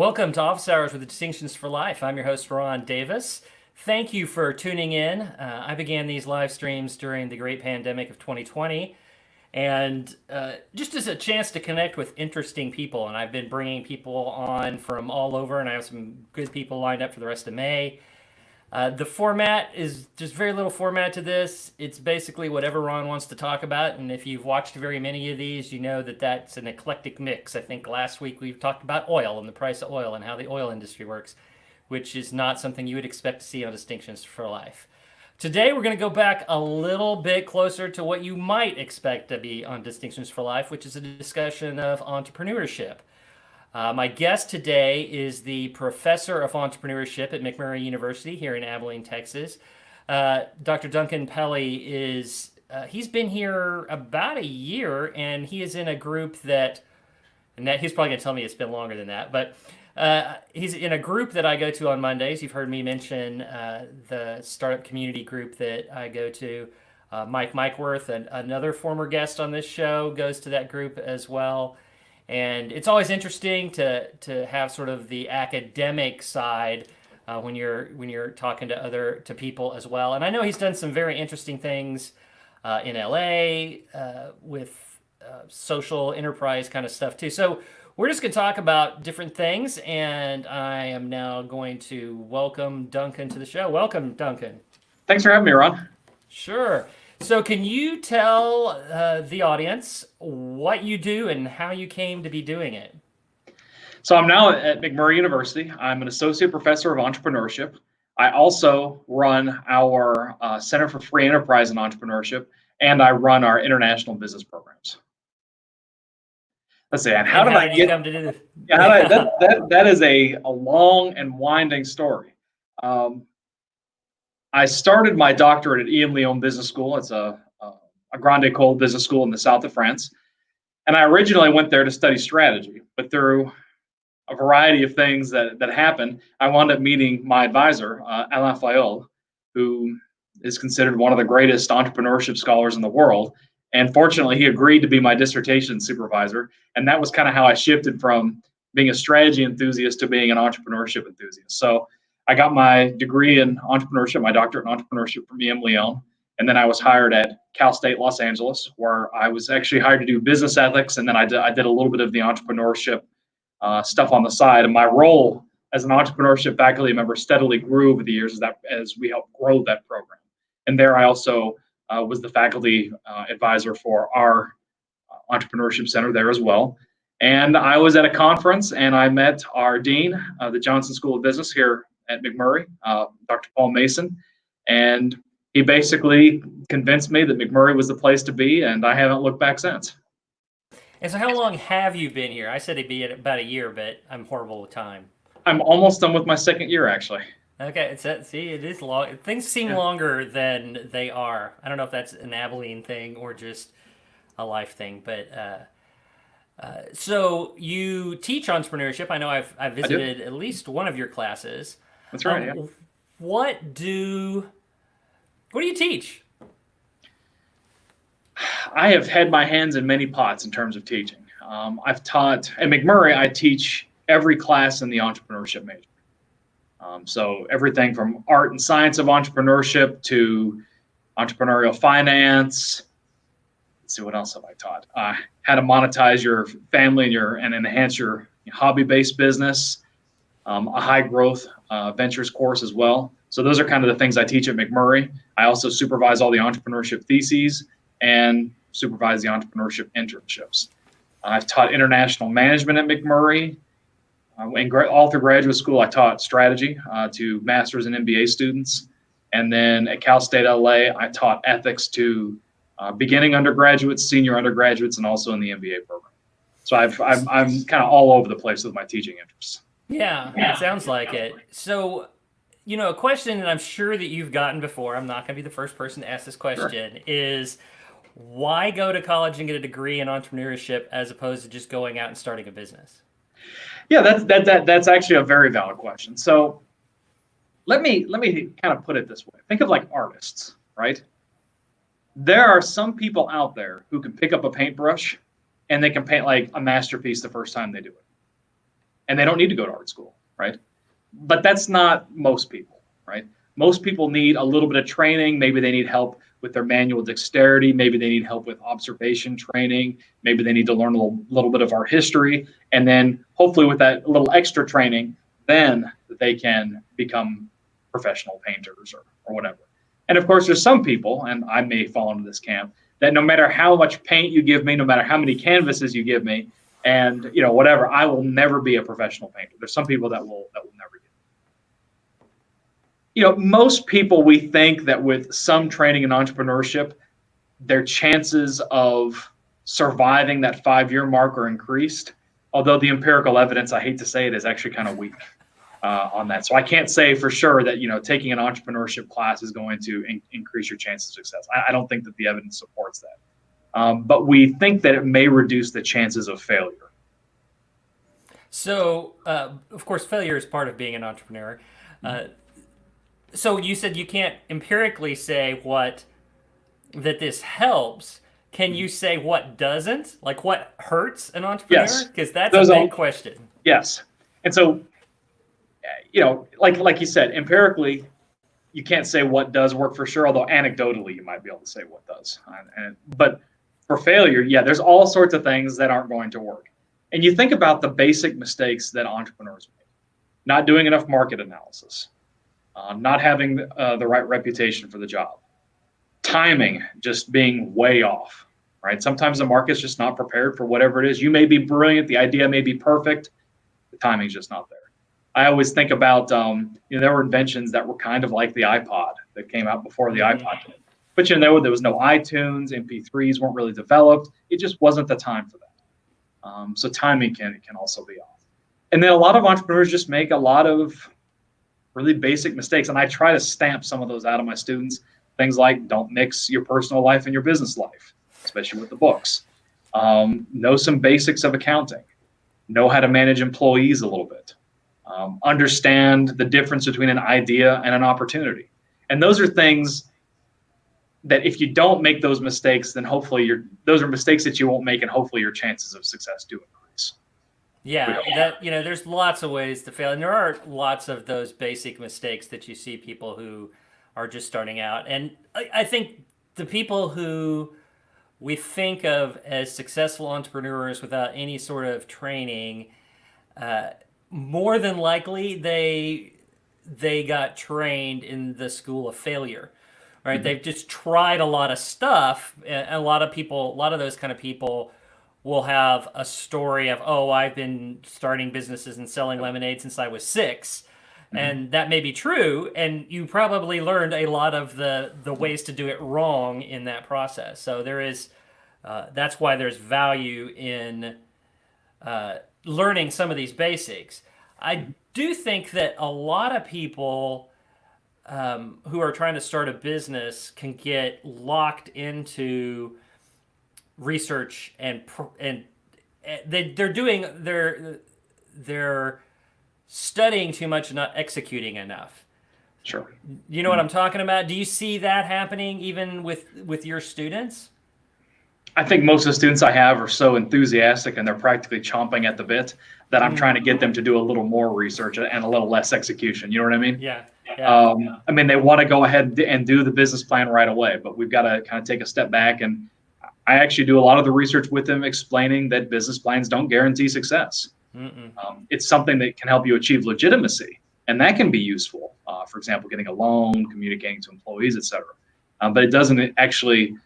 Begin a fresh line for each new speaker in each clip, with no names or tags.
Welcome to Office Hours with Distinctions for Life. I'm your host, Ron Davis. Thank you for tuning in. I began these live streams during the great pandemic of 2020, and just as a chance to connect with interesting people. And I've been bringing people on from all over, and I have some good people lined up for the rest of May. The format is just very little format to this. It's basically whatever Ron wants to talk about. And if you've watched very many of these, you know that that's an eclectic mix. I think last week we talked about oil and the price of oil and how the oil industry works, which is not something you would expect to see on Distinctions for Life. Today, we're going to go back a little bit closer to what you might expect to be on Distinctions for Life, which is a discussion of entrepreneurship. My guest today is the professor of entrepreneurship at McMurry University here in Abilene, Texas. Dr. Duncan Pelly he's been here about a year, and he is in a group that he's probably going to tell me it's been longer than that, but he's in a group that I go to on Mondays. You've heard me mention the startup community group that I go to. Mike Worth, another former guest on this show, goes to that group as well. And it's always interesting to have sort of the academic side when you're talking to people as well. And I know he's done some very interesting things in LA with social enterprise kind of stuff too. So we're just going to talk about different things, and I am now going to welcome Duncan to the show. Welcome, Duncan.
Thanks for having me, Ron.
Sure. So can you tell the audience what you do and how you came to be doing it?
So I'm now at McMurry University. I'm an associate professor of entrepreneurship. I also run our Center for Free Enterprise and Entrepreneurship, and I run our international business programs. Let's see, and how did I
you come to do this?
Yeah, that is a long and winding story. I started my doctorate at EM Lyon Business School. It's a grande école business school in the south of France. And I originally went there to study strategy, but through a variety of things that happened, I wound up meeting my advisor, Alain Fayol, who is considered one of the greatest entrepreneurship scholars in the world. And fortunately, he agreed to be my dissertation supervisor. And that was kind of how I shifted from being a strategy enthusiast to being an entrepreneurship enthusiast. So I got my degree in entrepreneurship, my doctorate in entrepreneurship from EM Lyon. And then I was hired at Cal State Los Angeles, where I was actually hired to do business ethics. And then I did a little bit of the entrepreneurship stuff on the side. And my role as an entrepreneurship faculty member steadily grew over the years as we helped grow that program. And there I also was the faculty advisor for our entrepreneurship center there as well. And I was at a conference and I met our dean of the Johnson School of Business here at McMurry, Dr. Paul Mason, and he basically convinced me that McMurry was the place to be, and I haven't looked back since.
And so how long have you been here? I said it'd be about a year, but I'm horrible with time.
I'm almost done with my second year, actually.
Okay, see, it is long. Things seem longer than they are. I don't know if that's an Abilene thing or just a life thing, but so you teach entrepreneurship. I know I've visited at least one of your classes.
That's right. Yeah.
What do you teach?
I have had my hands in many pots in terms of teaching. I've taught at McMurry. I teach every class in the entrepreneurship major. So everything from art and science of entrepreneurship to entrepreneurial finance. Let's see, what else have I taught? How to monetize your family and enhance your hobby-based business. A high growth ventures course as well. So those are kind of the things I teach at McMurray. I also supervise all the entrepreneurship theses and supervise the entrepreneurship internships. I've taught international management at McMurray. All through graduate school, I taught strategy to master's and MBA students. And then at Cal State LA, I taught ethics to beginning undergraduates, senior undergraduates, and also in the MBA program. So I'm kind of all over the place with my teaching interests.
Yeah, it sounds like it. So, a question that I'm sure that you've gotten before, I'm not going to be the first person to ask this question, is why go to college and get a degree in entrepreneurship as opposed to just going out and starting a business?
Yeah, that's actually a very valid question. So let me kind of put it this way. Think of like artists, right? There are some people out there who can pick up a paintbrush and they can paint like a masterpiece the first time they do it. and they don't need to go to art school, right? But that's not most people, right? Most people need a little bit of training. Maybe they need help with their manual dexterity. Maybe they need help with observation training. Maybe they need to learn a little bit of art history. And then hopefully with that little extra training, then they can become professional painters or whatever. And of course, there's some people, and I may fall into this camp, that no matter how much paint you give me, no matter how many canvases you give me, and whatever, I will never be a professional painter. There's some people that will never get. Most people, we think that with some training in entrepreneurship, their chances of surviving that 5-year mark are increased. Although the empirical evidence, I hate to say it, is actually kind of weak on that. So I can't say for sure that taking an entrepreneurship class is going to increase your chances of success. I don't think that the evidence supports that. But we think that it may reduce the chances of failure.
So, of course, failure is part of being an entrepreneur. So you said you can't empirically say that this helps. Can you say what doesn't? Like what hurts an entrepreneur?
Yes.
Because that's a big question.
Yes. And so, like you said, empirically, you can't say what does work for sure, although anecdotally you might be able to say what does. But for failure, yeah, there's all sorts of things that aren't going to work. And you think about the basic mistakes that entrepreneurs make. Not doing enough market analysis, not having the right reputation for the job, timing just being way off, right? Sometimes the market's just not prepared for whatever it is. You may be brilliant, the idea may be perfect, the timing's just not there. I always think about, there were inventions that were kind of like the iPod that came out before the iPod did. But there was no iTunes, MP3s weren't really developed. It just wasn't the time for that. So timing can also be off. And then a lot of entrepreneurs just make a lot of really basic mistakes. And I try to stamp some of those out of my students. Things like don't mix your personal life and your business life, especially with the books. Know some basics of accounting. Know how to manage employees a little bit. Understand the difference between an idea and an opportunity. And those are things that if you don't make those mistakes, then hopefully those are mistakes that you won't make, and hopefully your chances of success do increase.
Yeah, there's lots of ways to fail, and there are lots of those basic mistakes that you see people who are just starting out. And I think the people who we think of as successful entrepreneurs without any sort of training, more than likely they got trained in the school of failure, right? Mm-hmm. They've just tried a lot of stuff. And a lot of those kind of people will have a story of, oh, I've been starting businesses and selling lemonade since I was 6. Mm-hmm. And that may be true. And you probably learned a lot of the ways to do it wrong in that process. So there is, that's why there's value in learning some of these basics. I do think that a lot of people who are trying to start a business can get locked into research and they're studying too much and not executing enough.
Sure.
You know what I'm talking about? Do you see that happening even with your students?
I think most of the students I have are so enthusiastic and they're practically chomping at the bit that I'm trying to get them to do a little more research and a little less execution. You know what I mean?
Yeah.
I mean, they want to go ahead and do the business plan right away, but we've got to kind of take a step back. And I actually do a lot of the research with them, explaining that business plans don't guarantee success. It's something that can help you achieve legitimacy, and that can be useful. For example, getting a loan, communicating to employees, etc. But it doesn't actually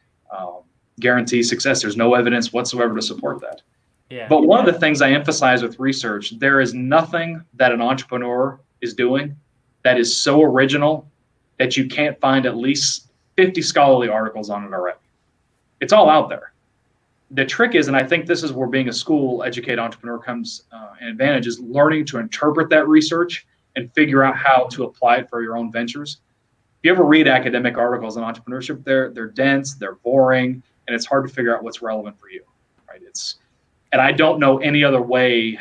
guarantee success. There's no evidence whatsoever to support that. Yeah. But one of the things I emphasize with research, there is nothing that an entrepreneur is doing that is so original that you can't find at least 50 scholarly articles on it already. It's all out there. The trick is, and I think this is where being a school-educated entrepreneur comes an advantage, is learning to interpret that research and figure out how to apply it for your own ventures. If you ever read academic articles on entrepreneurship, they're dense, they're boring, and it's hard to figure out what's relevant for you, right? And I don't know any other way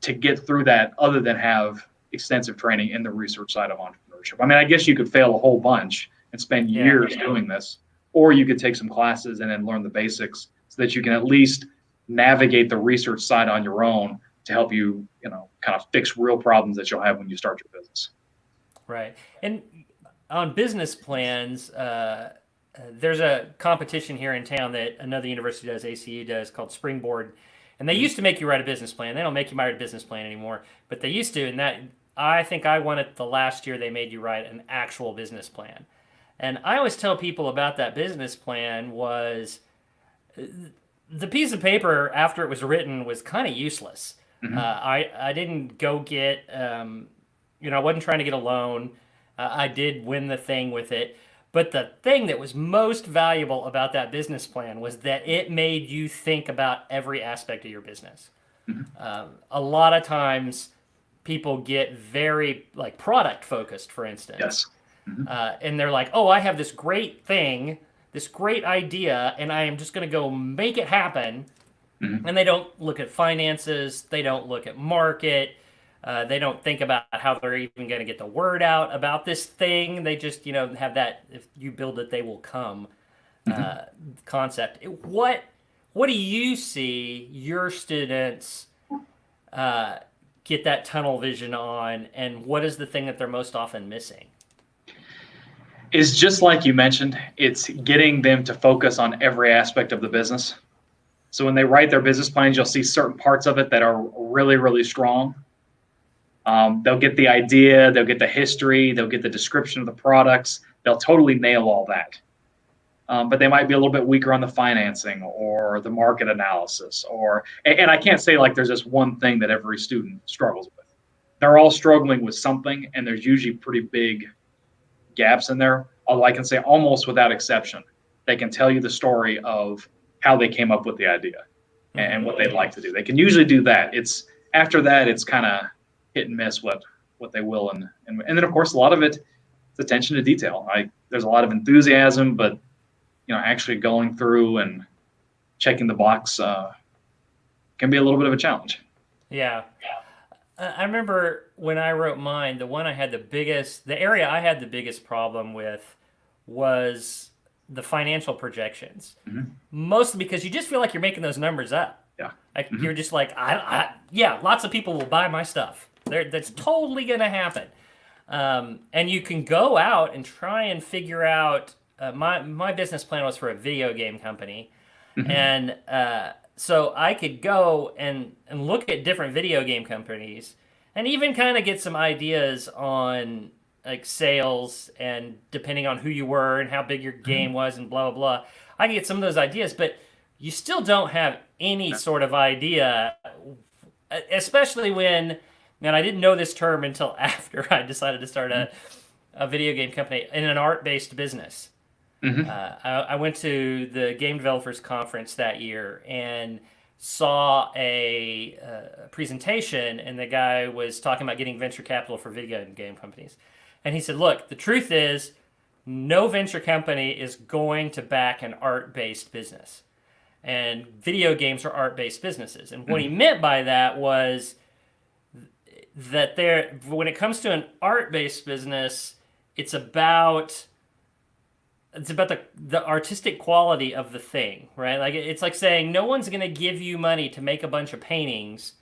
to get through that other than have extensive training in the research side of entrepreneurship. I mean, I guess you could fail a whole bunch and spend years doing this, or you could take some classes and then learn the basics so that you can at least navigate the research side on your own to help you, kind of fix real problems that you'll have when you start your business.
Right. And on business plans, there's a competition here in town that another university does, ACU does, called Springboard. And they used to make you write a business plan. They don't make you write a business plan anymore, but they used to. And that, I think I won it the last year they made you write an actual business plan. And I always tell people about that business plan was the piece of paper after it was written was kind of useless. I didn't go get, I wasn't trying to get a loan. I did win the thing with it. But the thing that was most valuable about that business plan was that it made you think about every aspect of your business. A lot of times people get very like product focused, for instance.
Yes.
And they're like, oh, I have this great thing, this great idea, and I am just going to go make it happen. And they don't look at finances. They don't look at market. They don't think about how they're even going to get the word out about this thing. They just, have that if you build it, they will come concept. What do you see your students get that tunnel vision on, and what is the thing that they're most often missing?
Is just like you mentioned, it's getting them to focus on every aspect of the business. So when they write their business plans, you'll see certain parts of it that are really, really strong. They'll get the idea, they'll get the history, they'll get the description of the products. They'll totally nail all that. But they might be a little bit weaker on the financing or the market analysis. And I can't say like there's this one thing that every student struggles with. They're all struggling with something, and there's usually pretty big gaps in there. Although I can say almost without exception, they can tell you the story of how they came up with the idea and what they'd like to do. They can usually do that. It's after that, it's kind of hit and miss what they will. And then of course, a lot of it is attention to detail. There's a lot of enthusiasm, but actually going through and checking the box can be a little bit of a challenge.
Yeah. I remember when I wrote mine, the area I had the biggest problem with was the financial projections. Mostly because you just feel like you're making those numbers up.
Yeah.
Like you're just like, yeah, lots of people will buy my stuff. That's totally going to happen. And you can go out and try and figure out, my business plan was for a video game company. And so I could go and look at different video game companies and even kind of get some ideas on like sales and depending on who you were and how big your game was and blah, blah, blah. I can get some of those ideas, but you still don't have any sort of idea, especially when, and I didn't know this term until after I decided to start a video game company in an art-based business. I went to the Game Developers Conference that year and saw a presentation, and the guy was talking about getting venture capital for video game companies. And he said, look, the truth is no venture company is going to back an art-based business. And video games are art-based businesses. And what he meant by that was that when it comes to an art-based business, it's about the artistic quality of the thing, right? Like it's like saying no one's going to give you money to make a bunch of paintings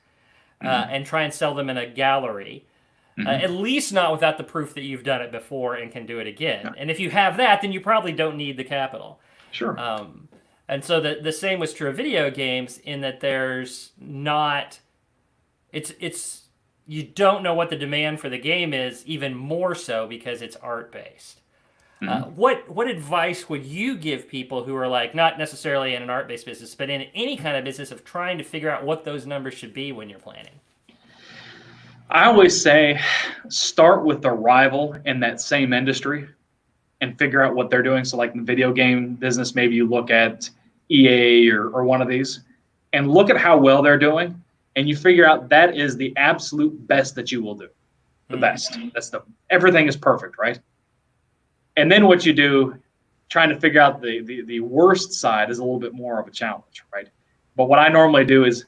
and try and sell them in a gallery. At least not without the proof that you've done it before and can do it again. Yeah. And if you have that, then you probably don't need the capital.
Sure.
And so the same was true of video games in that there's not, you don't know what the demand for the game is, even more so because it's art-based. What advice would you give people who are like not necessarily in an art-based business, but in any kind of business of trying to figure out what those numbers should be when you're planning?
I always say start with the rival in that same industry and figure out what they're doing. So like in the video game business, maybe you look at EA or one of these and look at how well they're doing, and you figure out that is the absolute best that you will do. The best. Everything is perfect, right? And then what you do, trying to figure out the worst side is a little bit more of a challenge, right? But what I normally do is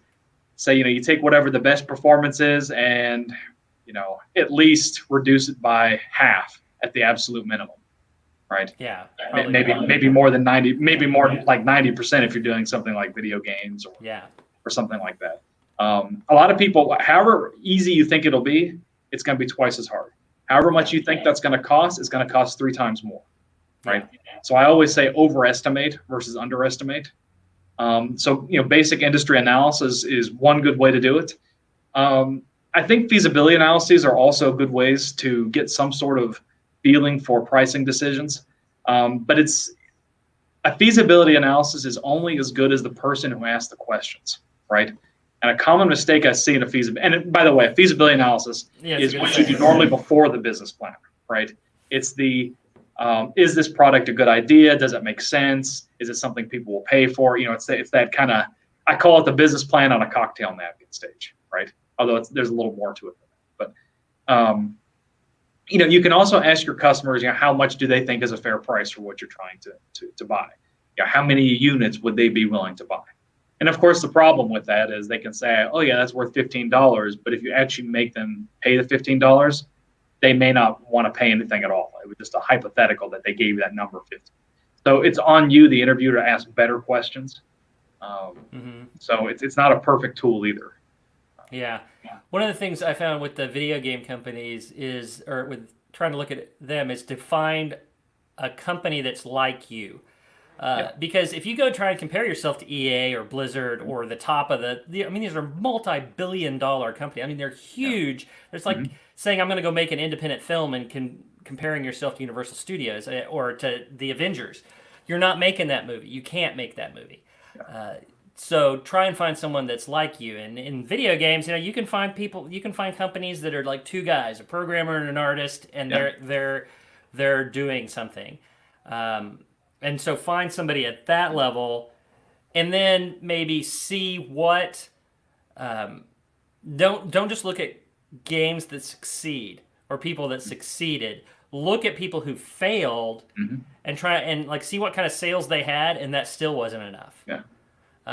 say, you take whatever the best performance is and, at least reduce it by half at the absolute minimum, right?
Yeah.
Maybe more than 90, maybe more like 90% if you're doing something like video games or something like that. A lot of people, however easy you think it'll be, it's going to be twice as hard. However much you think that's going to cost, it's going to cost 3 times more, right? Yeah. So I always say overestimate versus underestimate. So, basic industry analysis is one good way to do it. I think feasibility analyses are also good ways to get some sort of feeling for pricing decisions. But a feasibility analysis is only as good as the person who asked the questions, right? And a common mistake I see in a feasibility, and by the way, a feasibility analysis is what you do normally before the business plan, right? It's is this product a good idea? Does it make sense? Is it something people will pay for? It's that kind of, I call it the business plan on a cocktail napkin stage, right? Although there's a little more to it than that. But, you can also ask your customers, how much do they think is a fair price for what you're trying to buy? How many units would they be willing to buy? And of course, the problem with that is they can say, oh yeah, that's worth $15. But if you actually make them pay the $15, they may not want to pay anything at all. It was just a hypothetical that they gave you that number 15. So it's on you, the interviewer, to ask better questions. So it's not a perfect tool either.
Yeah. One of the things I found with the video game companies or with trying to look at them, is to find a company that's like you. Because if you go try and compare yourself to EA or Blizzard or the top of these are multi-billion-dollar companies. I mean, they're huge. It's like saying I'm going to go make an independent film and comparing yourself to Universal Studios or to the Avengers. You're not making that movie. You can't make that movie. So try and find someone that's like you. And in video games, you can find companies that are like 2 guys, a programmer and an artist, and they're doing something. And so find somebody at that level, and then maybe see what. Don't just look at games that succeed or people that succeeded. Look at people who failed and try and see what kind of sales they had, and that still wasn't enough.
Yeah.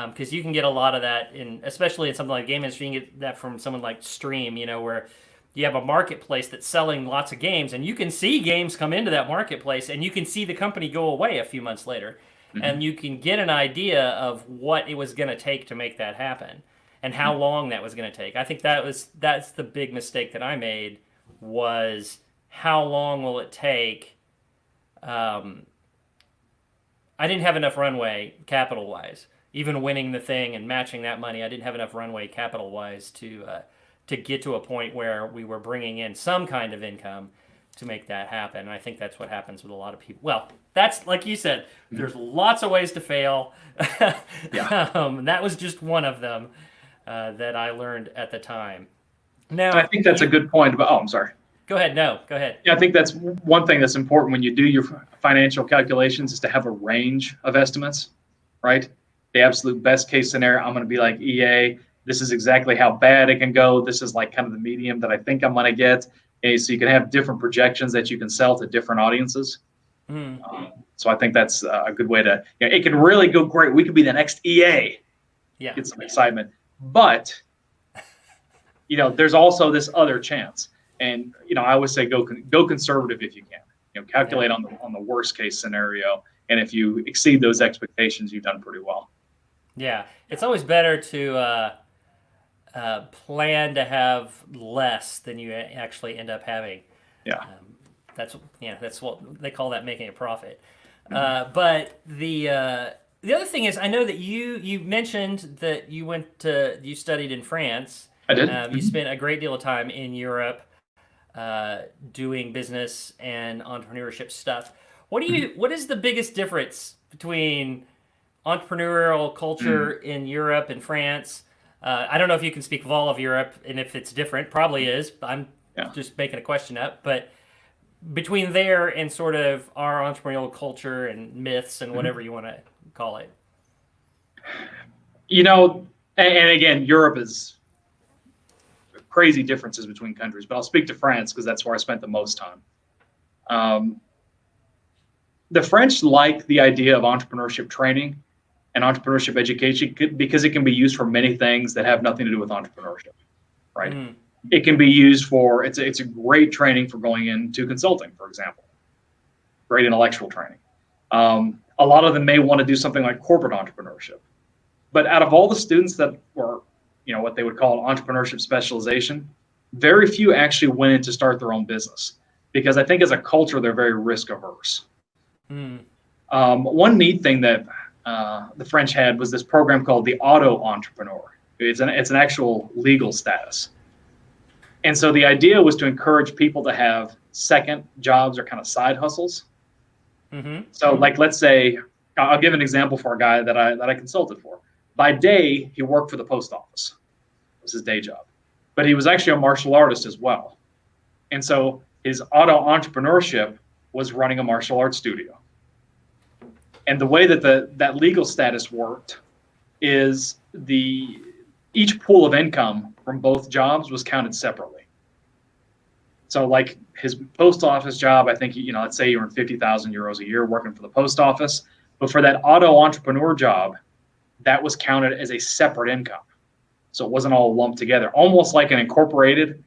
Because you can get a lot of that especially in something like game industry. You can get that from someone like Stream, where you have a marketplace that's selling lots of games, and you can see games come into that marketplace, and you can see the company go away a few months later, and you can get an idea of what it was going to take to make that happen, and how long that was going to take. I think that's the big mistake that I made, was how long will it take? I didn't have enough runway capital-wise. Even winning the thing and matching that money, I didn't have enough runway capital-wise to get to a point where we were bringing in some kind of income to make that happen. And I think that's what happens with a lot of people. Well, that's like you said, there's lots of ways to fail. That was just one of them that I learned at the time. Now,
I think that's a good point. I'm sorry.
Go ahead. No, go ahead.
Yeah, I think that's one thing that's important when you do your financial calculations, is to have a range of estimates, right? The absolute best case scenario, I'm going to be like EA. This is exactly how bad it can go. This is like kind of the medium that I think I'm going to get. Okay, so you can have different projections that you can sell to different audiences. So I think that's a good way to, it can really go great. We could be the next EA.
Yeah.
Get some excitement. But, there's also this other chance. And, I always say go conservative if you can. Calculate on the worst case scenario. And if you exceed those expectations, you've done pretty well.
Yeah, it's always better to plan to have less than you actually end up having.
Yeah,
that's what they call that, making a profit. But the other thing is, I know that you mentioned that you studied in France.
I did.
You spent a great deal of time in Europe doing business and entrepreneurship stuff. What is the biggest difference between entrepreneurial culture in Europe and France? I don't know if you can speak of all of Europe, and if it's different, probably is. I'm just making a question up. But between there and sort of our entrepreneurial culture and myths and whatever you want to call it.
And again, Europe is crazy differences between countries, but I'll speak to France because that's where I spent the most time. The French like the idea of entrepreneurship training and entrepreneurship education because it can be used for many things that have nothing to do with entrepreneurship, right? It can be used for, it's a great training for going into consulting, for example. Great intellectual training. A lot of them may want to do something like corporate entrepreneurship. But out of all the students that were what they would call entrepreneurship specialization, very few actually went in to start their own business because I think as a culture, they're very risk averse. One neat thing that the French had was this program called the auto entrepreneur. It's an actual legal status. And so the idea was to encourage people to have second jobs or kind of side hustles. So like, let's say, I'll give an example for a guy that I consulted for. By day, he worked for the post office. It was his day job. But he was actually a martial artist as well. And so his auto entrepreneurship was running a martial arts studio. And the way that that legal status worked is each pool of income from both jobs was counted separately. So like his post office job, I think, let's say you earned 50,000 euros a year working for the post office. But for that auto entrepreneur job, that was counted as a separate income. So it wasn't all lumped together, almost like an incorporated,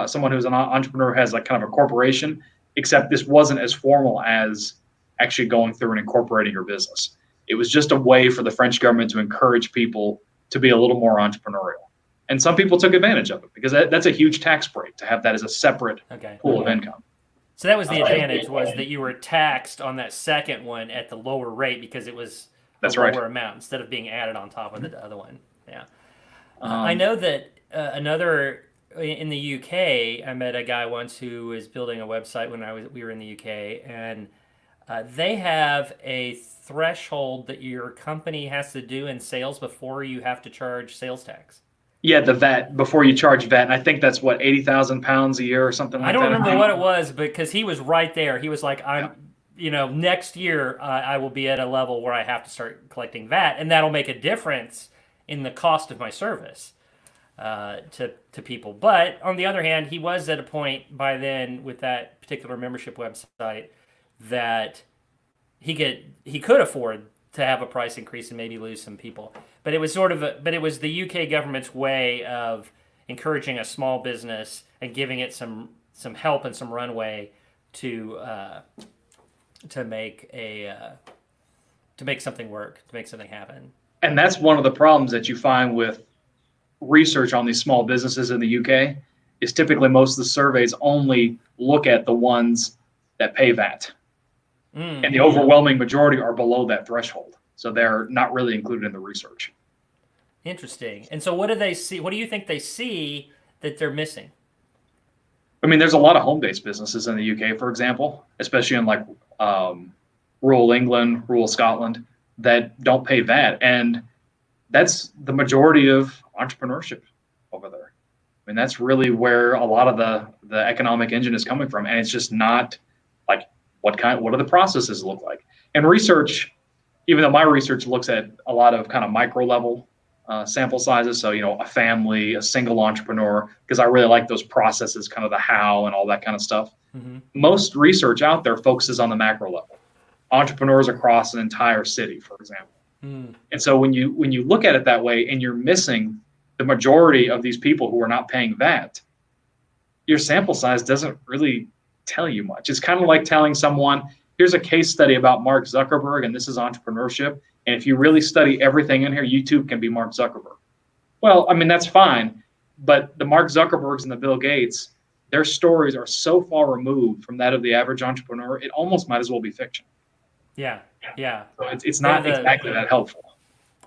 someone who's an entrepreneur has like kind of a corporation, except this wasn't as formal as actually going through and incorporating your business. It was just a way for the French government to encourage people to be a little more entrepreneurial. And some people took advantage of it because that's a huge tax break to have that as a separate pool of income.
So that was the advantage, was that you were taxed on that second one at the lower rate because it was a lower amount instead of being added on top of the other one. Yeah. I know that in the UK, I met a guy once who was building a website when we were in the UK, and they have a threshold that your company has to do in sales before you have to charge sales tax.
Yeah, the VAT, before you charge VAT. And I think that's what, 80,000 pounds a year or something like that.
I don't remember what it was, because he was right there. He was like, next year I will be at a level where I have to start collecting VAT, and that'll make a difference in the cost of my service to people. But on the other hand, he was at a point by then with that particular membership website that he could afford to have a price increase and maybe lose some people. But it was it was the UK government's way of encouraging a small business and giving it some help and some runway to make something work, to make something happen.
And that's one of the problems that you find with research on these small businesses in the UK is typically most of the surveys only look at the ones that pay VAT. And the overwhelming majority are below that threshold. So they're not really included in the research.
Interesting. And so what do they see? What do you think they see that they're missing?
I mean, there's a lot of home-based businesses in the UK, for example, especially in like rural England, rural Scotland, that don't pay VAT. And that's the majority of entrepreneurship over there. I mean, that's really where a lot of the economic engine is coming from. And it's just not like, what do the processes look like? And research, even though my research looks at a lot of kind of micro level sample sizes, so a family, a single entrepreneur, because I really like those processes, kind of the how and all that kind of stuff. Most research out there focuses on the macro level, entrepreneurs across an entire city, for example. And so when you look at it that way and you're missing the majority of these people who are not paying VAT, your sample size doesn't really tell you much. It's kind of like telling someone, here's a case study about Mark Zuckerberg, and this is entrepreneurship. And if you really study everything in here, you too can be Mark Zuckerberg. Well, I mean, that's fine. But the Mark Zuckerbergs and the Bill Gates, their stories are so far removed from that of the average entrepreneur, it almost might as well be fiction.
Yeah.
So it's not exactly that helpful.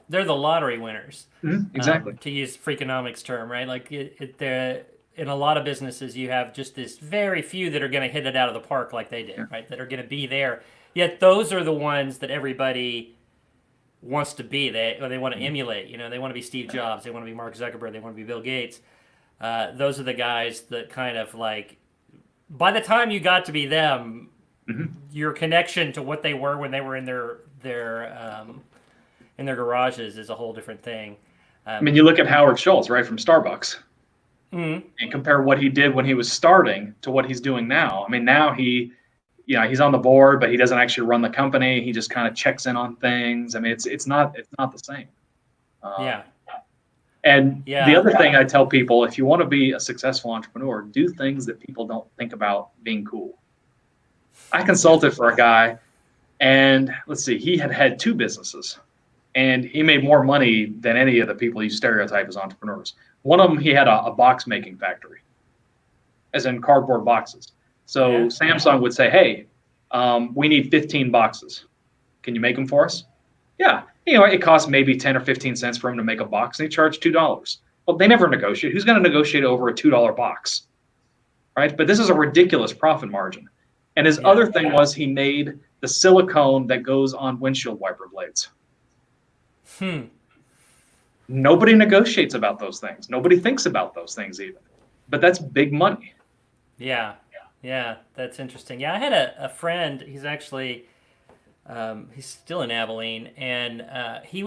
They're the lottery winners.
Exactly.
To use Freakonomics term, right? Like in a lot of businesses, you have just this very few that are going to hit it out of the park like they did, right? That are going to be there. Yet those are the ones that everybody wants to be. They want to emulate. They want to be Steve Jobs. They want to be Mark Zuckerberg. They want to be Bill Gates. Those are the guys that kind of like, by the time you got to be them, your connection to what they were when they were in their garages is a whole different thing.
I mean, you look at Howard Schultz, right, from Starbucks. And compare what he did when he was starting to what he's doing now. I mean, now he's on the board, but he doesn't actually run the company. He just kind of checks in on things. I mean, it's not the same. And the other thing I tell people, if you want to be a successful entrepreneur, do things that people don't think about being cool. I consulted for a guy, and let's see, he had 2 businesses, and he made more money than any of the people you stereotype as entrepreneurs. One of them, he had a box making factory, as in cardboard boxes. So
Yeah.
Samsung would say, hey, we need 15 boxes. Can you make them for us? Yeah. It costs maybe 10 or 15 cents for him to make a box, and he charged $2. Well, they never negotiate. Who's going to negotiate over a $2 box? Right? But this is a ridiculous profit margin. And his other thing was he made the silicone that goes on windshield wiper blades. Nobody negotiates about those things. Nobody thinks about those things even. But that's big money.
Yeah. That's interesting. Yeah, I had a friend. He's actually, he's still in Abilene, and we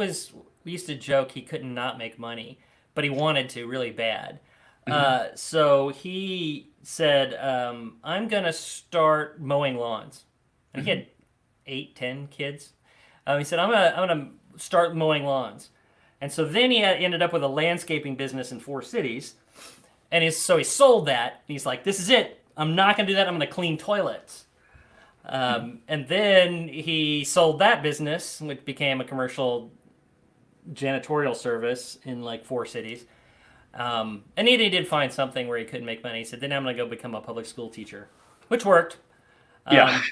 used to joke he couldn't not make money, but he wanted to really bad. So he said, I'm going to start mowing lawns. And he had 8, 10 kids. He said, I'm gonna start mowing lawns. And so then he ended up with a landscaping business in 4 cities. And so he sold that. And he's like, this is it. I'm not going to do that. I'm going to clean toilets. And then he sold that business, which became a commercial janitorial service in like 4 cities. And he did find something where he couldn't make money. He said, then I'm going to go become a public school teacher, which worked. Yeah,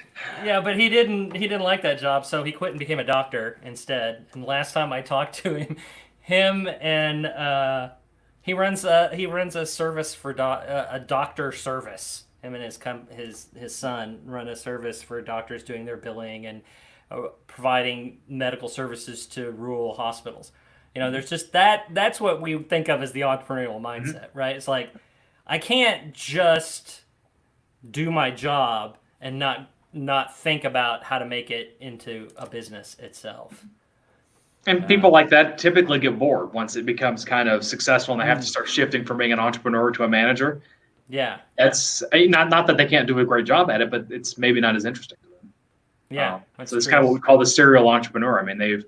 but he didn't like that job, so he quit and became a doctor instead. And last time I talked to him and he runs a service for a doctor service. Him and his son run a service for doctors doing their billing and providing medical services to rural hospitals. There's just that's what we think of as the entrepreneurial mindset, right? It's like, I can't just do my job and not think about how to make it into a business itself.
And people like that typically get bored once it becomes kind of successful and they have to start shifting from being an entrepreneur to a manager.
Yeah.
That's not that they can't do a great job at it, but it's maybe not as interesting to them.
Yeah.
So it's kind of what we call the serial entrepreneur. I mean,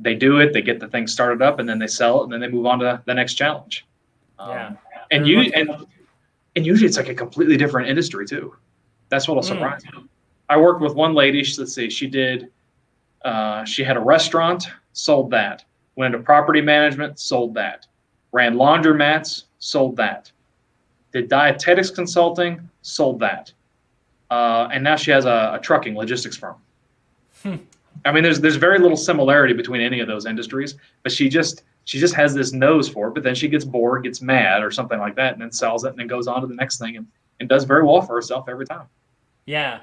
they do it, they get the thing started up, and then they sell it, and then they move on to the next challenge. And usually it's like a completely different industry too. That's what'll surprise you. I worked with one lady. She had a restaurant, sold that. Went into property management, sold that. Ran laundromats, sold that. Did dietetics consulting, sold that. And now she has a trucking logistics firm. I mean, there's very little similarity between any of those industries, but she just has this nose for it. But then she gets bored, gets mad, or something like that, and then sells it, and then goes on to the next thing, and does very well for herself every time.
Yeah.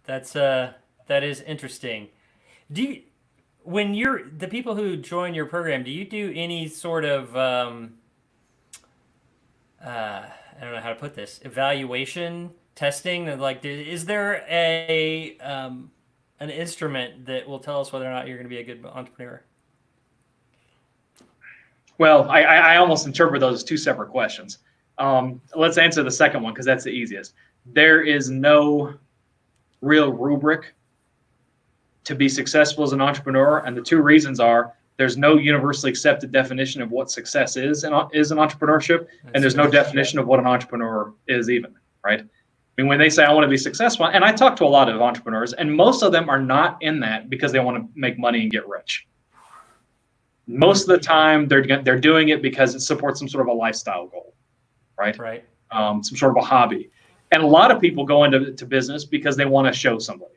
That is interesting. When the people who join your program, do you do any sort of I don't know how to put this, evaluation testing? Like, is there an instrument that will tell us whether or not you're going to be a good entrepreneur?
Well, I almost interpret those as 2 separate questions. Let's answer the second one because that's the easiest. There is no real rubric to be successful as an entrepreneur, and the 2 reasons are there's no universally accepted definition of what success is in entrepreneurship, and there's no definition of what an entrepreneur is even, right? I mean, when they say I want to be successful, and I talk to a lot of entrepreneurs, and most of them are not in that because they want to make money and get rich. Most of the time, they're doing it because it supports some sort of a lifestyle goal, right?
Right.
Some sort of a hobby. And a lot of people go into business because they want to show somebody.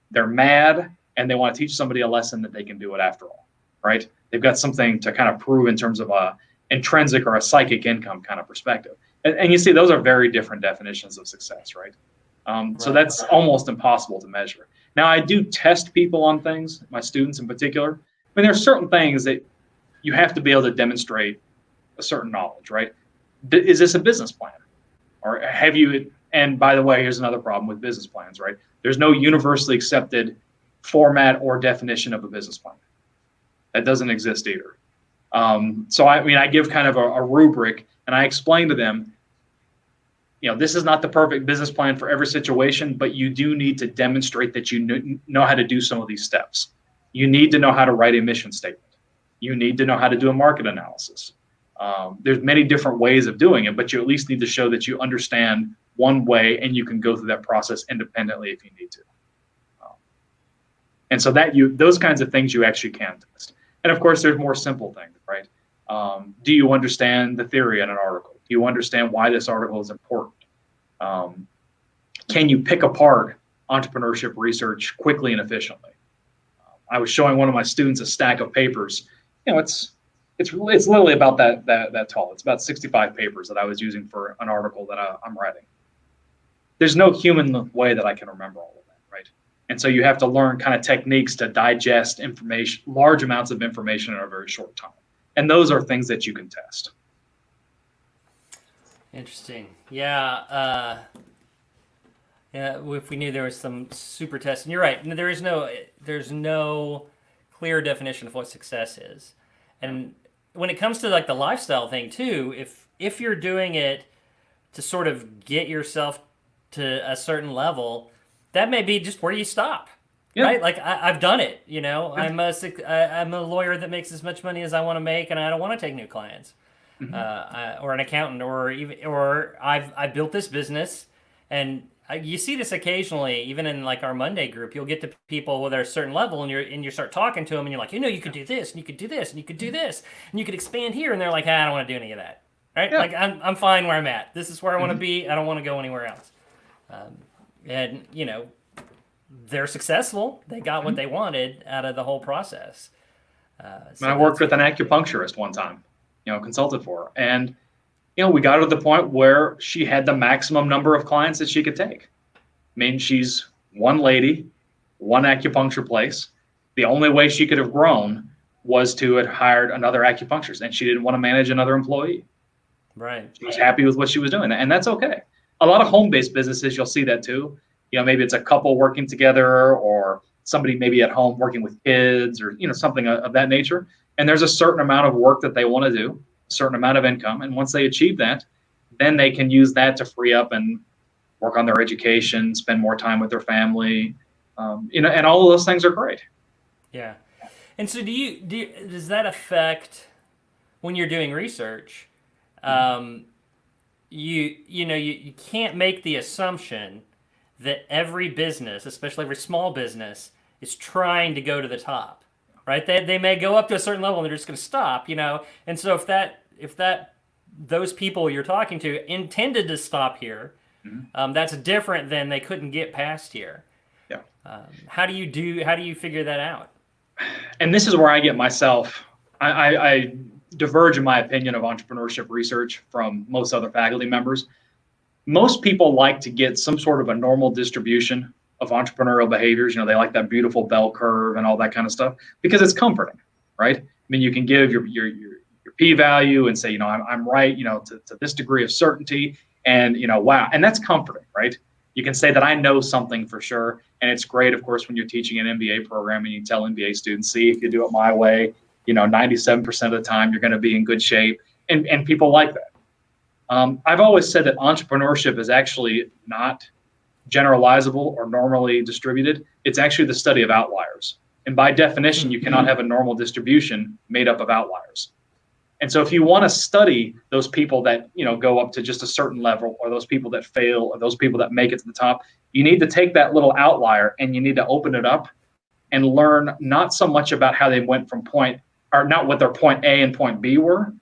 They're mad and they want to teach somebody a lesson that they can do it after all, right? They've got something to kind of prove in terms of a intrinsic or a psychic income kind of perspective. And you see, those are very different definitions of success, right? So that's almost impossible to measure. Now, I do test people on things, my students in particular. I mean, there are certain things that you have to be able to demonstrate a certain knowledge, right? Is this a business plan? Or have you, and by the way, here's another problem with business plans, right? There's no universally accepted format or definition of a business plan. That doesn't exist either. So I give kind of a rubric, and I explain to them, this is not the perfect business plan for every situation, but you do need to demonstrate that you know how to do some of these steps. You need to know how to write a mission statement. You need to know how to do a market analysis. There's many different ways of doing it, but you at least need to show that you understand one way and you can go through that process independently if you need to. And so those kinds of things you actually can test. And of course, there's more simple things, right? Do you understand the theory in an article? Do you understand why this article is important? Can you pick apart entrepreneurship research quickly and efficiently? I was showing one of my students a stack of papers. It's literally about that tall. It's about 65 papers that I was using for an article that I'm writing. There's no human way that I can remember all of that, right? And so you have to learn kind of techniques to digest information, large amounts of information in a very short time. And those are things that you can test.
Interesting. Yeah. If we knew there was some super test, and you're right, there's no clear definition of what success is. And when it comes to like the lifestyle thing too, if you're doing it to sort of get yourself to a certain level, that may be just where you stop. Yeah. Right? Like I've done it, Yeah. I'm a lawyer that makes as much money as I want to make, and I don't want to take new clients. Mm-hmm. Or an accountant, or I've built this business, and you see this occasionally, even in like our Monday group. You'll get to people with a certain level, and you start talking to them, and you're like, you could do this, and you could do this, and you could do this, and you could expand here, and they're like, I don't want to do any of that. Right? Yeah. Like I'm fine where I'm at. This is where I want to be. I don't want to go anywhere else. And they're successful. They got what they wanted out of the whole process.
So I worked with an acupuncturist one time, consulted for her. And, we got her to the point where she had the maximum number of clients that she could take. I mean, she's one lady, one acupuncture place. The only way she could have grown was to have hired another acupuncturist, and she didn't want to manage another employee.
Right.
She was happy with what she was doing, and that's okay. A lot of home-based businesses, you'll see that too. Maybe it's a couple working together, or somebody maybe at home working with kids, or something of that nature. And there's a certain amount of work that they want to do, a certain amount of income, and once they achieve that, then they can use that to free up and work on their education, spend more time with their family, and all of those things are great.
Yeah. And so, does that affect when you're doing research? You can't make the assumption that every business, especially every small business, is trying to go to the top, right? They may go up to a certain level and they're just going to stop, And so if those people you're talking to intended to stop here, that's different than they couldn't get past here.
Yeah.
How do you figure that out?
And this is where I get myself. I diverge in my opinion of entrepreneurship research from most other faculty members. Most people like to get some sort of a normal distribution of entrepreneurial behaviors. They like that beautiful bell curve and all that kind of stuff because it's comforting, right? I mean, you can give your p-value and say, I'm right, to this degree of certainty, and wow, and that's comforting, right? You can say that I know something for sure, and it's great, of course, when you're teaching an MBA program and you tell MBA students, see, if you do it my way, 97% of the time you're going to be in good shape, and people like that. I've always said that entrepreneurship is actually not generalizable or normally distributed. It's actually the study of outliers. And by definition, you cannot have a normal distribution made up of outliers. And so if you want to study those people that, go up to just a certain level, or those people that fail, or those people that make it to the top, you need to take that little outlier and you need to open it up and learn not so much about how they went from not what their point A and point B were,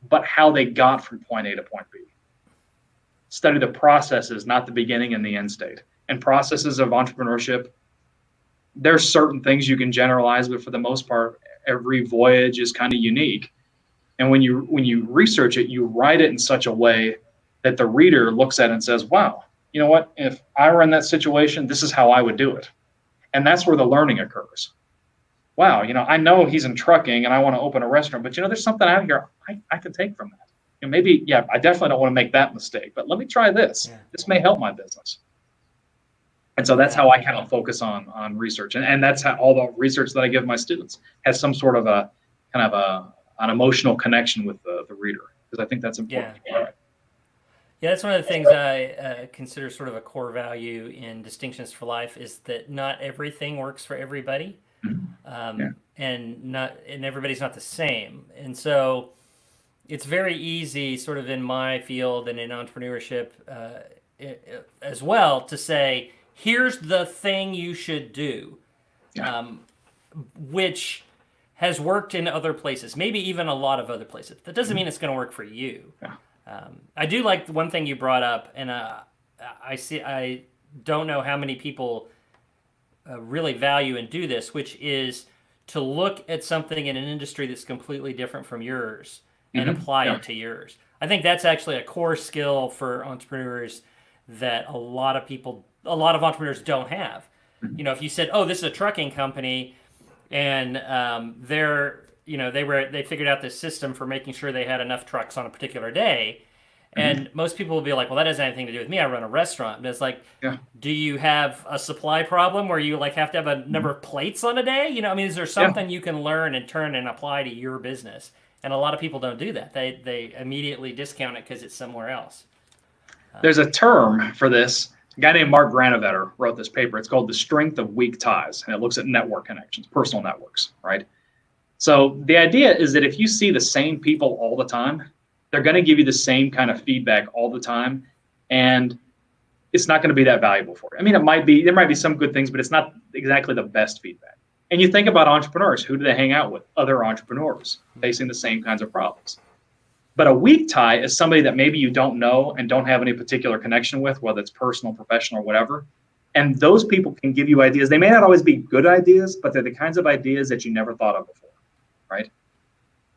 but how they got from point A to point B. Study the processes, not the beginning and the end state. And processes of entrepreneurship, there's certain things you can generalize, but for the most part, every voyage is kind of unique. And when you research it, you write it in such a way that the reader looks at it and says, wow, you know what? If I were in that situation, this is how I would do it. And that's where the learning occurs. Wow, I know he's in trucking and I want to open a restaurant, but there's something out here I can take from that. Maybe, I definitely don't want to make that mistake, but let me try this. Yeah. This may help my business. And so that's how I kind of focus on research. And that's how all the research that I give my students has some sort of an emotional connection with the reader, because I think that's important.
Yeah. Yeah, that's one of the things I consider sort of a core value in Distinctions for Life, is that not everything works for everybody. And everybody's not the same. And so it's very easy, sort of in my field and in entrepreneurship as well, to say, here's the thing you should do.
Yeah.
which has worked in other places, maybe even a lot of other places. That doesn't mean it's going to work for you.
Yeah.
I do like one thing you brought up, and I don't know how many people really value and do this, which is to look at something in an industry that's completely different from yours and apply
Yeah.
it to yours. I think that's actually a core skill for entrepreneurs that a lot of entrepreneurs don't have. You know, if you said, "Oh, this is a trucking company," and they figured out this system for making sure they had enough trucks on a particular day, and most people will be like, well, that doesn't have anything to do with me. I run a restaurant. But it's like,
Yeah.
do you have a supply problem where you like have to have a number of plates on a day? You know, I mean, is there
Yeah.
something you can learn and turn and apply to your business? And a lot of people don't do that. They immediately discount it because it's somewhere else.
There's a term for this. A guy named Mark Granovetter wrote this paper. It's called The Strength of Weak Ties, and it looks at network connections, personal networks, right? So the idea is that if you see the same people all the time, they're going to give you the same kind of feedback all the time, and it's not going to be that valuable for you. I mean, there might be some good things, but it's not exactly the best feedback. And you think about entrepreneurs, who do they hang out with? Other entrepreneurs facing the same kinds of problems. But a weak tie is somebody that maybe you don't know and don't have any particular connection with, whether it's personal, professional, or whatever. And those people can give you ideas. They may not always be good ideas, but they're the kinds of ideas that you never thought of before, right?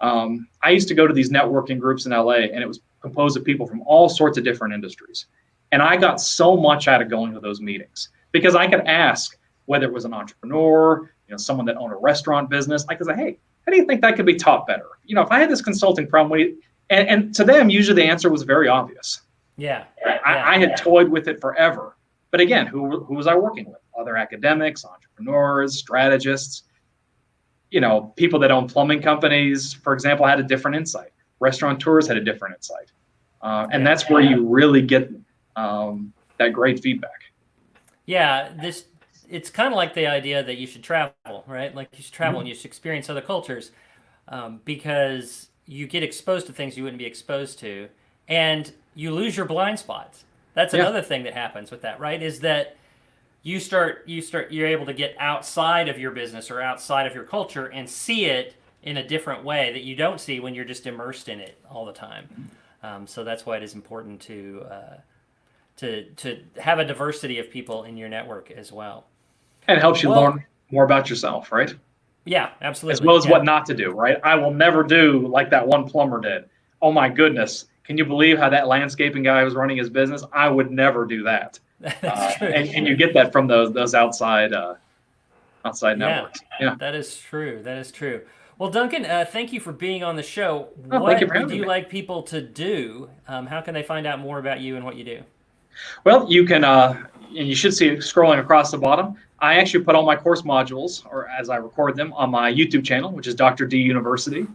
I used to go to these networking groups in LA, and it was composed of people from all sorts of different industries. And I got so much out of going to those meetings because I could ask whether it was an entrepreneur, someone that owned a restaurant business. I could say, hey, how do you think that could be taught better? If I had this consulting problem, and to them, usually the answer was very obvious.
Yeah.
I had toyed with it forever. But again, who was I working with? Other academics, entrepreneurs, strategists. People that own plumbing companies, for example, had a different insight. Restaurateurs had a different insight. And that's where you really get that great feedback.
Yeah, it's kind of like the idea that you should travel, right? Like you should travel and you should experience other cultures because you get exposed to things you wouldn't be exposed to, and you lose your blind spots. That's another thing that happens with that, right? Is that you're able to get outside of your business or outside of your culture and see it in a different way that you don't see when you're just immersed in it all the time. So that's why it is important to have a diversity of people in your network as well.
And it helps you learn more about yourself, right?
Yeah, absolutely.
As well as what not to do, right? I will never do like that one plumber did. Oh my goodness. Can you believe how that landscaping guy was running his business? I would never do that.
That's true.
And you get that from those outside networks. Yeah.
That is true. That is true. Well, Duncan, thank you for being on the show.
Thank you for having
would you
me.
like people to do? How can they find out more about you and what you do?
Well, you can, and you should see it scrolling across the bottom. I actually put all my course modules, or as I record them, on my YouTube channel, which is Dr. D University.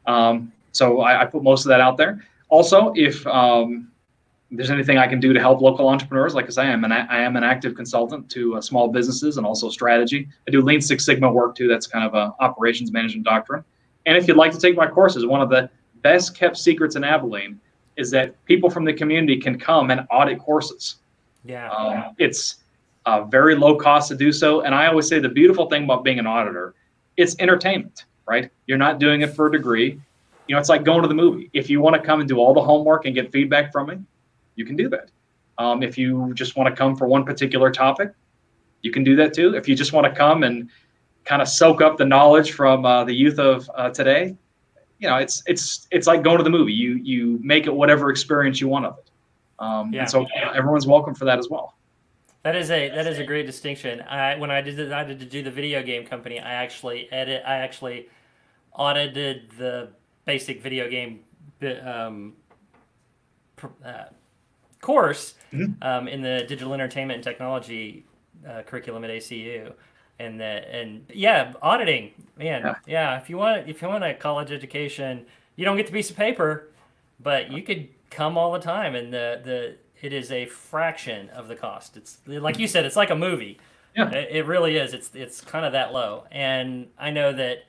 So I put most of that out there. Also, if there's anything I can do to help local entrepreneurs, like I say, I am an active consultant to small businesses and also strategy. I do Lean Six Sigma work too. That's kind of a operations management doctrine. And if you'd like to take my courses, one of the best kept secrets in Abilene is that people from the community can come and audit courses.
Yeah.
It's very low cost to do so. And I always say the beautiful thing about being an auditor, it's entertainment, right? You're not doing it for a degree. It's like going to the movie. If you want to come and do all the homework and get feedback from me, you can do that. If you just want to come for one particular topic, you can do that too. If you just want to come and kind of soak up the knowledge from the youth of today, it's like going to the movie. You make it whatever experience you want of it. And so everyone's welcome for that as well.
That is a great distinction. When I decided to do the video game company, I actually audited the basic video game course in the digital entertainment and technology curriculum at ACU. And auditing, man. Yeah. If you want a college education, you don't get the piece of paper, but you could come all the time, and it is a fraction of the cost. It's like you said, it's like a movie.
Yeah.
It really is. It's kind of that low. And I know that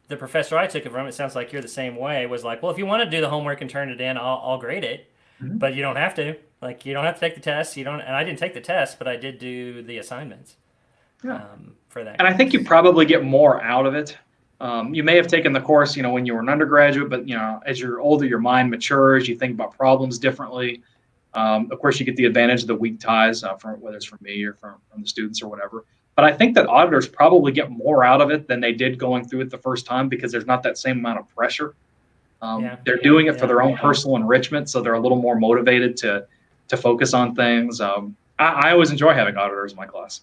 the professor I took it from, it sounds like you're the same way, was like, well, if you want to do the homework and turn it in, I'll grade it, but you don't have to. Like, you don't have to take the test. And I didn't take the test, but I did do the assignments.
Yeah.
For that.
And I think you probably get more out of it. You may have taken the course, when you were an undergraduate, but as you're older, your mind matures. You think about problems differently. Of course, you get the advantage of the weak ties, from whether it's from me or from the students or whatever. But I think that auditors probably get more out of it than they did going through it the first time, because there's not that same amount of pressure. They're doing it for their own personal enrichment, so they're a little more motivated to focus on things. I always enjoy having auditors in my class.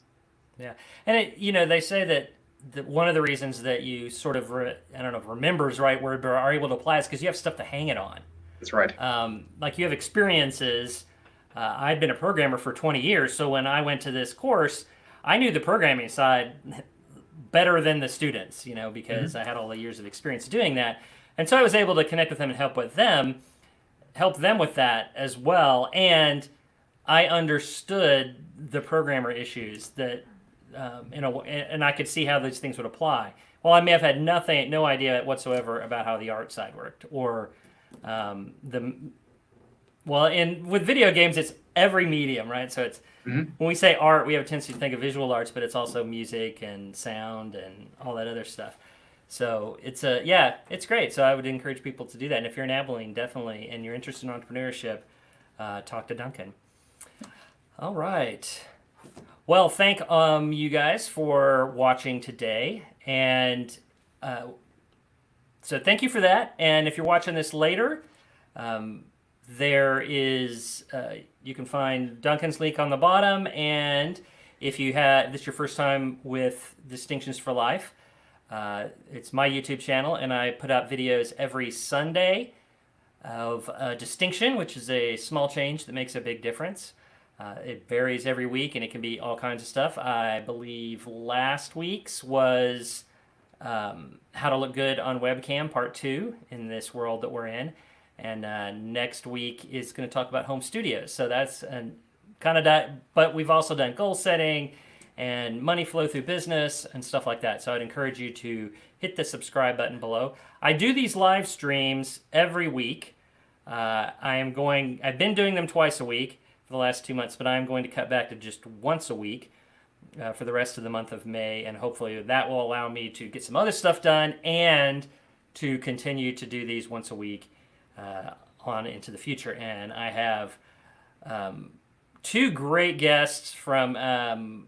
Yeah, and they say that one of the reasons that you sort of I don't know if remember is the right word, but are able to apply is because you have stuff to hang it on.
That's right.
Like you have experiences. I'd been a programmer for 20 years, so when I went to this course, I knew the programming side better than the students, because I had all the years of experience doing that. And so I was able to connect with them and help them with that as well. And I understood the programmer issues that, and I could see how these things would apply. Well, I may have had no idea whatsoever about how the art side worked, or with video games, it's every medium, right? So it's when we say art, we have a tendency to think of visual arts, but it's also music and sound and all that other stuff. So it's great. So I would encourage people to do that. And if you're in Abilene, definitely, and you're interested in entrepreneurship, talk to Duncan. All right. Well, thank you guys for watching today. And so thank you for that. And if you're watching this later, there is, you can find Duncan's link on the bottom. And if this is your first time with Distinctions for Life, it's my YouTube channel, and I put out videos every Sunday of distinction, which is a small change that makes a big difference. It varies every week, and it can be all kinds of stuff. I believe last week's was how to look good on webcam, part 2, in this world that we're in. And next week is going to talk about home studios. So that's kind of that, but we've also done goal setting and money flow through business and stuff like that. So I'd encourage you to hit the subscribe button below. I do these live streams every week. I've been doing them twice a week for the last 2 months, but I'm going to cut back to just once a week for the rest of the month of May, and hopefully that will allow me to get some other stuff done and to continue to do these once a week on into the future. And I have 2 great guests from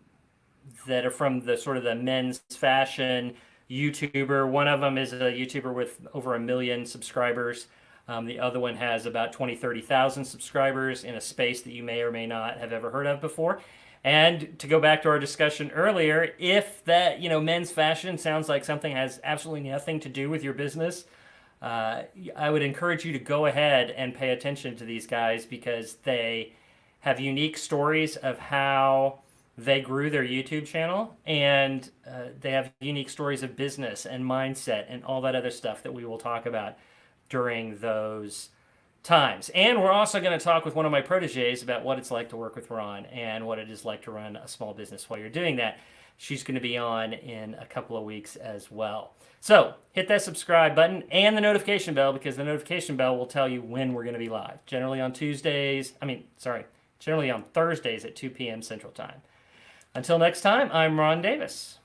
that are from the sort of the men's fashion YouTuber. One of them is a YouTuber with over 1 million subscribers. The other one has about 30,000 subscribers in a space that you may or may not have ever heard of before. And to go back to our discussion earlier, if that, men's fashion sounds like something has absolutely nothing to do with your business, I would encourage you to go ahead and pay attention to these guys, because they have unique stories of how they grew their YouTube channel, and they have unique stories of business and mindset and all that other stuff that we will talk about during those times. And we're also going to talk with one of my proteges about what it's like to work with Ron and what it is like to run a small business while you're doing that. She's going to be on in a couple of weeks as well. So hit that subscribe button and the notification bell, because the notification bell will tell you when we're going to be live. Generally on Thursdays at 2 p.m. Central Time. Until next time, I'm Ron Davis.